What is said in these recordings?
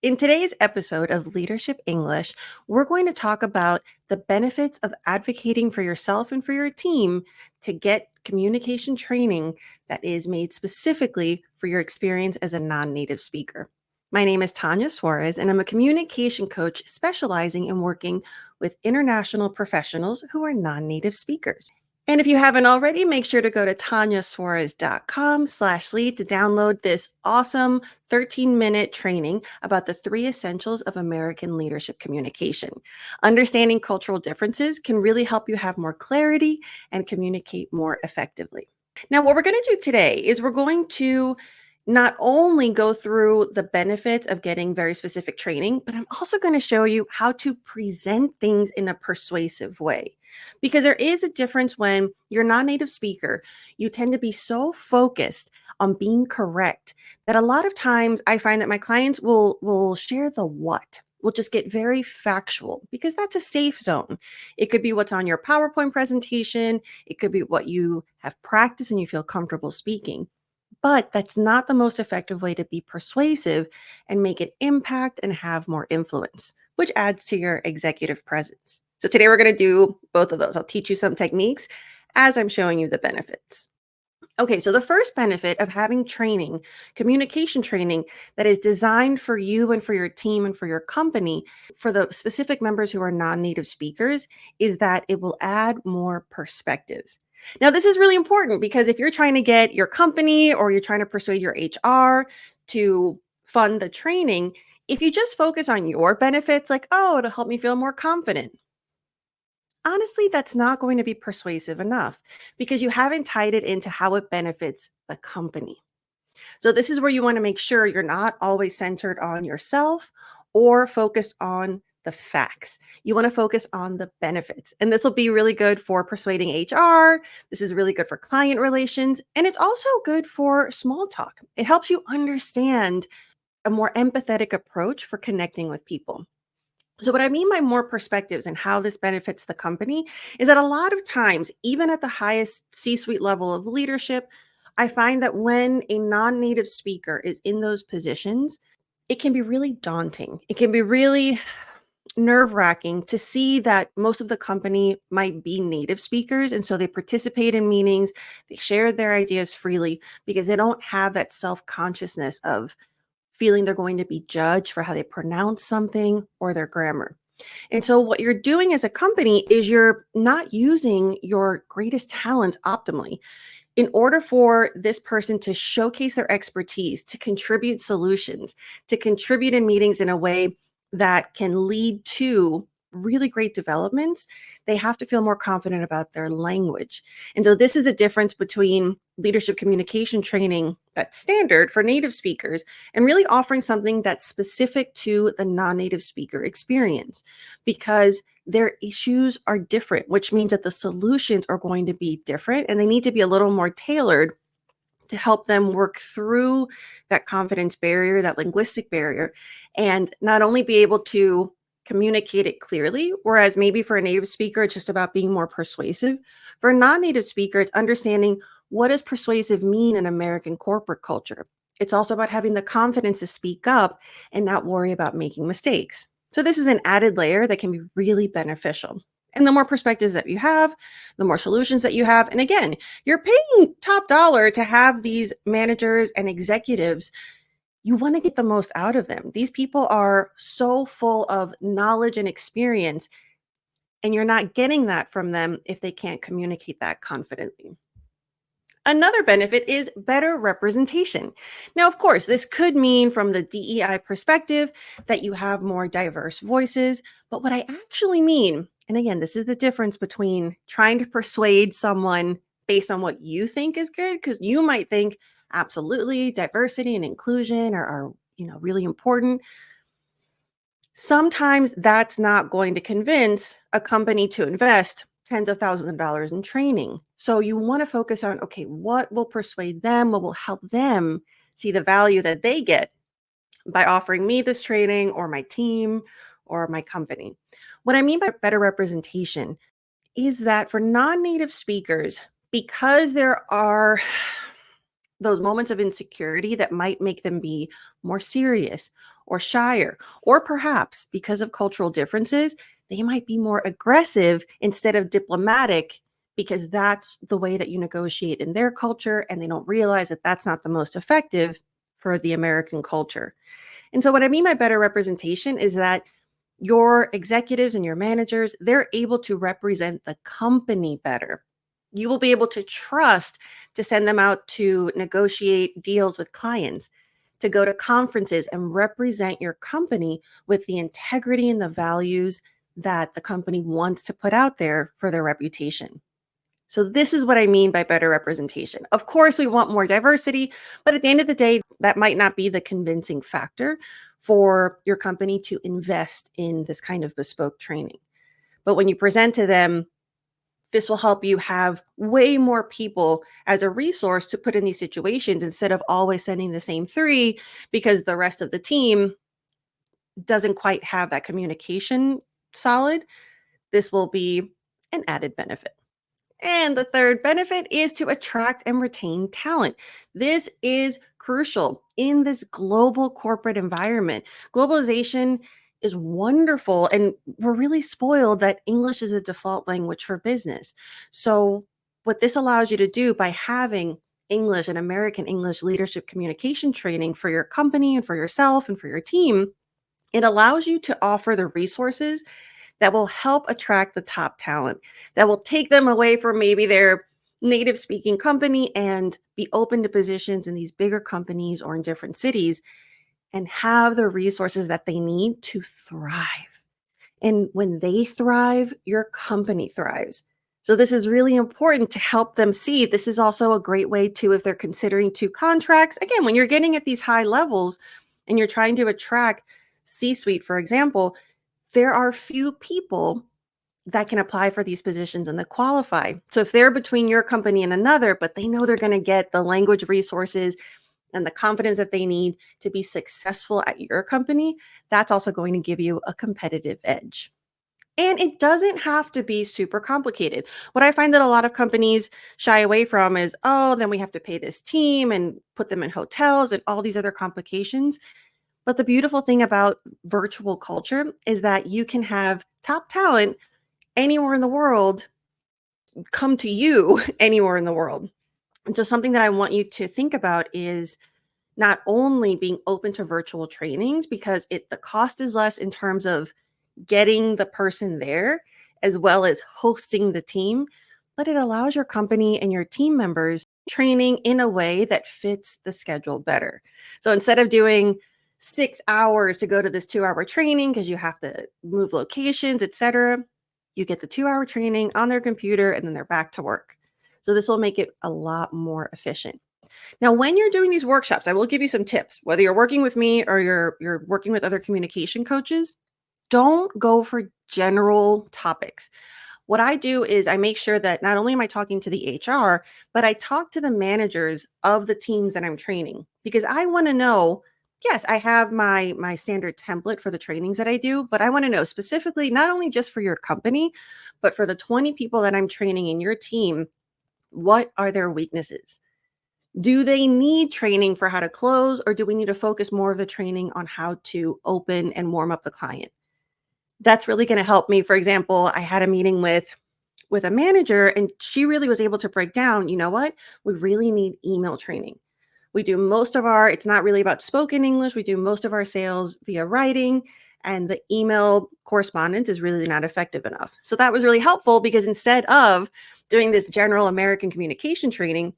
In today's episode of Leadership English, we're going to talk about the benefits of advocating for yourself and for your team to get communication training that is made specifically for your experience as a non native speaker. My name is Tanya Suarez, and I'm a communication coach specializing in working with international professionals who are non native speakers. And if you haven't already, make sure to go to tanyasuarez.com/lead to download this awesome 13-minute training about the 3 essentials of American leadership communication. Understanding cultural differences can really help you have more clarity and communicate more effectively. Now, what we're going to do today is we're going to not only go through the benefits of getting very specific training, but I'm also going to show you how to present things in a persuasive way. Because there is a difference when you're a non-native speaker, you tend to be so focused on being correct that a lot of times I find that my clients will share the what. We'll just get very factual because that's a safe zone. It could be what's on your PowerPoint presentation. It could be what you have practiced and you feel comfortable speaking. But that's not the most effective way to be persuasive and make an impact and have more influence, which adds to your executive presence. So today we're going to do both of those. I'll teach you some techniques as I'm showing you the benefits. Okay, so the first benefit of having training, communication training that is designed for you and for your team and for your company, for the specific members who are non native speakers, is that it will add more perspectives. Now, this is really important because if you're trying to get your company or you're trying to persuade your HR to fund the training, if you just focus on your benefits, like, oh, it'll help me feel more confident, honestly, that's not going to be persuasive enough because you haven't tied it into how it benefits the company. So, this is where you want to make sure you're not always centered on yourself or focused on the facts. You want to focus on the benefits. And this will be really good for persuading HR. This is really good for client relations. And it's also good for small talk. It helps you understand a more empathetic approach for connecting with people. So, what I mean by more perspectives and how this benefits the company is that a lot of times, even at the highest C suite level of leadership, I find that when a non native speaker is in those positions, it can be really daunting. It can be really nerve wracking to see that most of the company might be native speakers. And so they participate in meetings, they share their ideas freely because they don't have that self consciousness of feeling they're going to be judged for how they pronounce something or their grammar. And so, what you're doing as a company is you're not using your greatest talents optimally. In order for this person to showcase their expertise, to contribute solutions, to contribute in meetings in a way that can lead to really great developments, they have to feel more confident about their language. And so, this is a difference between leadership communication training that's standard for native speakers and really offering something that's specific to the non native speaker experience because their issues are different, which means that the solutions are going to be different and they need to be a little more tailored to help them work through that confidence barrier, that linguistic barrier, and not only be able to communicate it clearly, whereas maybe for a native speaker, it's just about being more persuasive. For a non native speaker, it's understanding what does persuasive mean in American corporate culture. It's also about having the confidence to speak up and not worry about making mistakes. So, this is an added layer that can be really beneficial. And the more perspectives that you have, the more solutions that you have. And again, you're paying top dollar to have these managers and executives. You want to get the most out of them. These people are so full of knowledge and experience, and you're not getting that from them if they can't communicate that confidently. Another benefit is better representation. Now, of course, this could mean from the DEI perspective that you have more diverse voices. But what I actually mean, and again, this is the difference between trying to persuade someone based on what you think is good, because you might think absolutely diversity and inclusion are really important. Sometimes that's not going to convince a company to invest tens of thousands of dollars in training. So you want to focus on, okay, what will persuade them, what will help them see the value that they get by offering me this training or my team or my company. What I mean by better representation is that for non-native speakers, because there are those moments of insecurity that might make them be more serious or shyer, or perhaps because of cultural differences, they might be more aggressive instead of diplomatic because that's the way that you negotiate in their culture, and they don't realize that that's not the most effective for the American culture. And so, what I mean by better representation is that your executives and your managers, they're able to represent the company better. You will be able to trust to send them out to negotiate deals with clients, to go to conferences and represent your company with the integrity and the values that the company wants to put out there for their reputation. So, this is what I mean by better representation. Of course, we want more diversity, but at the end of the day, that might not be the convincing factor for your company to invest in this kind of bespoke training. But when you present to them, this will help you have way more people as a resource to put in these situations instead of always sending the same three because the rest of the team doesn't quite have that communication solid. This will be an added benefit. And the third benefit is to attract and retain talent. This is crucial in this global corporate environment. Globalization is wonderful, and we're really spoiled that English is a default language for business. So, what this allows you to do by having English and American English leadership communication training for your company and for yourself and for your team, it allows you to offer the resources that will help attract the top talent, that will take them away from maybe their native speaking company and be open to positions in these bigger companies or in different cities and have the resources that they need to thrive. And when they thrive, your company thrives. So, this is really important to help them see. This is also a great way to, if they're considering two contracts, again, when you're getting at these high levels and you're trying to attract C suite, for example, there are few people that can apply for these positions and that qualify. So if they're between your company and another, but they know they're going to get the language resources and the confidence that they need to be successful at your company, that's also going to give you a competitive edge. And it doesn't have to be super complicated. What I find that a lot of companies shy away from is, oh, then we have to pay this team and put them in hotels and all these other complications. But the beautiful thing about virtual culture is that you can have top talent anywhere in the world come to you anywhere in the world. And so, something that I want you to think about is not only being open to virtual trainings because the cost is less in terms of getting the person there as well as hosting the team, but it allows your company and your team members training in a way that fits the schedule better. So instead of doing 6 hours to go to this 2 hour training because you have to move locations, etc., you get the 2 hour training on their computer and then they're back to work. So this will make it a lot more efficient. Now, when you're doing these workshops, I will give you some tips. Whether you're working with me or you're working with other communication coaches, don't go for general topics. What I do is I make sure that not only am I talking to the HR, but I talk to the managers of the teams that I'm training because I want to know, yes, I have my standard template for the trainings that I do, but I want to know specifically not only just for your company, but for the 20 people that I'm training in your team, what are their weaknesses? Do they need training for how to close, or do we need to focus more of the training on how to open and warm up the client? That's really going to help me. For example, I had a meeting with a manager and she really was able to break down, you know what? We really need email training. We do most of it's not really about spoken English. We do most of our sales via writing, and the email correspondence is really not effective enough. So that was really helpful because instead of doing this general American communication training,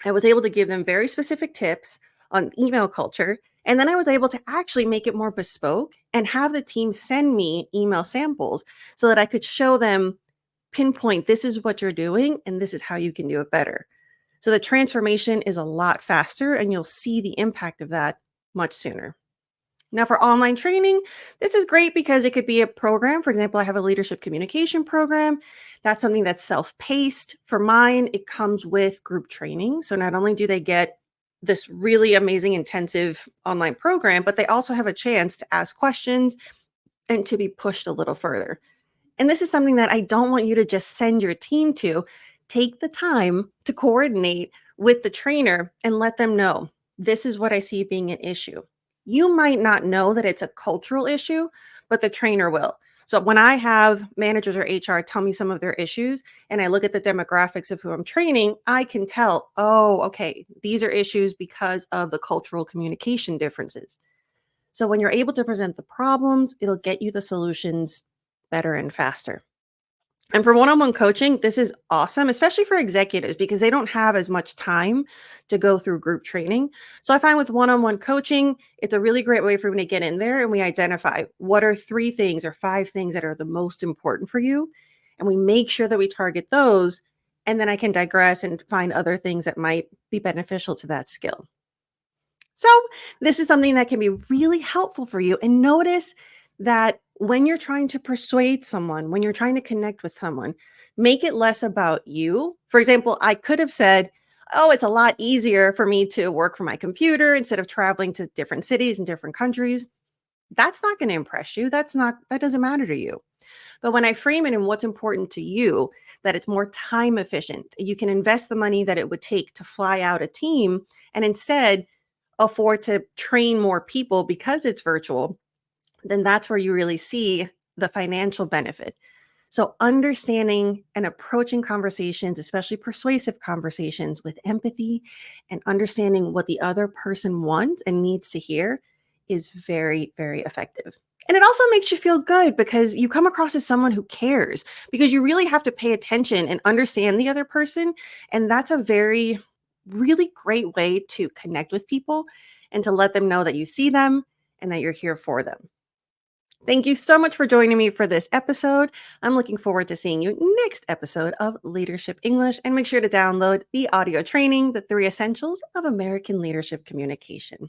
I was able to give them very specific tips on email culture. And then I was able to actually make it more bespoke and have the team send me email samples so that I could show them, pinpoint, this is what you're doing and this is how you can do it better. So the transformation is a lot faster and you'll see the impact of that much sooner. Now, for online training, this is great because it could be a program. For example, I have a leadership communication program. That's something that's self-paced. For mine, it comes with group training. So not only do they get this really amazing, intensive online program, but they also have a chance to ask questions and to be pushed a little further. And this is something that I don't want you to just send your team to. Take the time to coordinate with the trainer and let them know this is what I see being an issue. You might not know that it's a cultural issue, but the trainer will. So when I have managers or HR tell me some of their issues and I look at the demographics of who I'm training, I can tell, oh, okay, these are issues because of the cultural communication differences. So when you're able to present the problems, it'll get you the solutions better and faster. And for one-on-one coaching, this is awesome, especially for executives because they don't have as much time to go through group training. So I find with one-on-one coaching, it's a really great way for me to get in there and we identify what are 3 things or 5 things that are the most important for you, and we make sure that we target those, and then I can digress and find other things that might be beneficial to that skill. So, this is something that can be really helpful for you. And notice that when you're trying to persuade someone, when you're trying to connect with someone, make it less about you. For example, I could have said, oh, it's a lot easier for me to work from my computer instead of traveling to different cities and different countries. That's not going to impress you. That doesn't matter to you. But when I frame it in what's important to you, that it's more time efficient, you can invest the money that it would take to fly out a team and instead afford to train more people because it's virtual, then that's where you really see the financial benefit. So, understanding and approaching conversations, especially persuasive conversations, with empathy and understanding what the other person wants and needs to hear is very, very effective. And it also makes you feel good because you come across as someone who cares, because you really have to pay attention and understand the other person. And that's a very, really great way to connect with people and to let them know that you see them and that you're here for them. Thank you so much for joining me for this episode. I'm looking forward to seeing you next episode of Leadership English, and make sure to download the audio training, The 3 Essentials of American Leadership Communication.